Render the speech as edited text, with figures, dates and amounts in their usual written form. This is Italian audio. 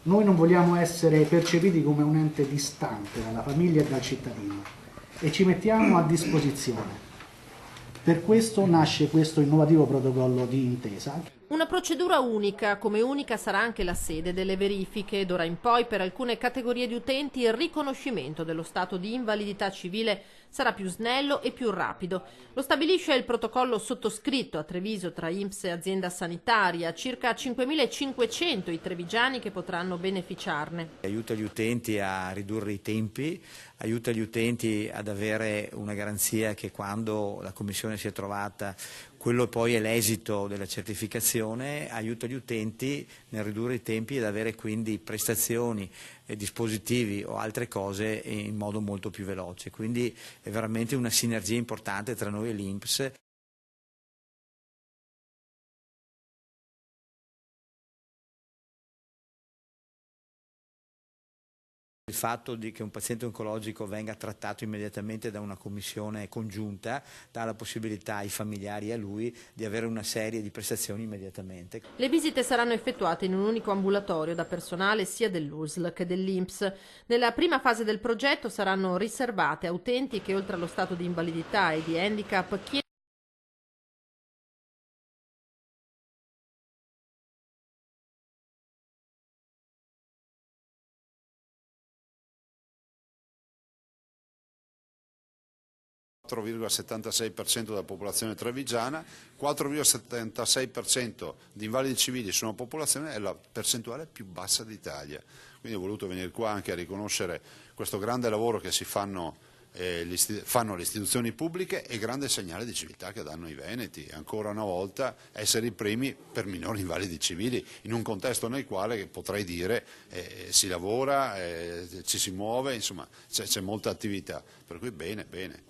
Noi non vogliamo essere percepiti come un ente distante dalla famiglia e dal cittadino e ci mettiamo a disposizione. Per questo nasce questo innovativo protocollo di intesa. Una procedura unica, come unica sarà anche la sede delle verifiche. D'ora in poi per alcune categorie di utenti il riconoscimento dello stato di invalidità civile sarà più snello e più rapido. Lo stabilisce il protocollo sottoscritto a Treviso tra INPS e azienda sanitaria, circa 5.500 i trevigiani che potranno beneficiarne. Aiuta gli utenti a ridurre i tempi, aiuta gli utenti ad avere una garanzia che quando la commissione si è trovata quello poi è l'esito della certificazione, aiuta gli utenti nel ridurre i tempi ed avere quindi prestazioni, dispositivi o altre cose in modo molto più veloce. Quindi è veramente una sinergia importante tra noi e l'INPS. Il fatto che un paziente oncologico venga trattato immediatamente da una commissione congiunta dà la possibilità ai familiari e a lui di avere una serie di prestazioni immediatamente. Le visite saranno effettuate in un unico ambulatorio da personale sia dell'USL che dell'INPS. Nella prima fase del progetto saranno riservate a utenti che oltre allo stato di invalidità e di handicap chiedono 4,76% della popolazione trevigiana, 4,76% di invalidi civili su una popolazione è la percentuale più bassa d'Italia. Quindi ho voluto venire qua anche a riconoscere questo grande lavoro che fanno le istituzioni pubbliche e grande segnale di civiltà che danno i veneti. Ancora una volta essere i primi per minori invalidi civili in un contesto nel quale potrei dire si lavora, ci si muove, insomma c'è molta attività, per cui bene, bene.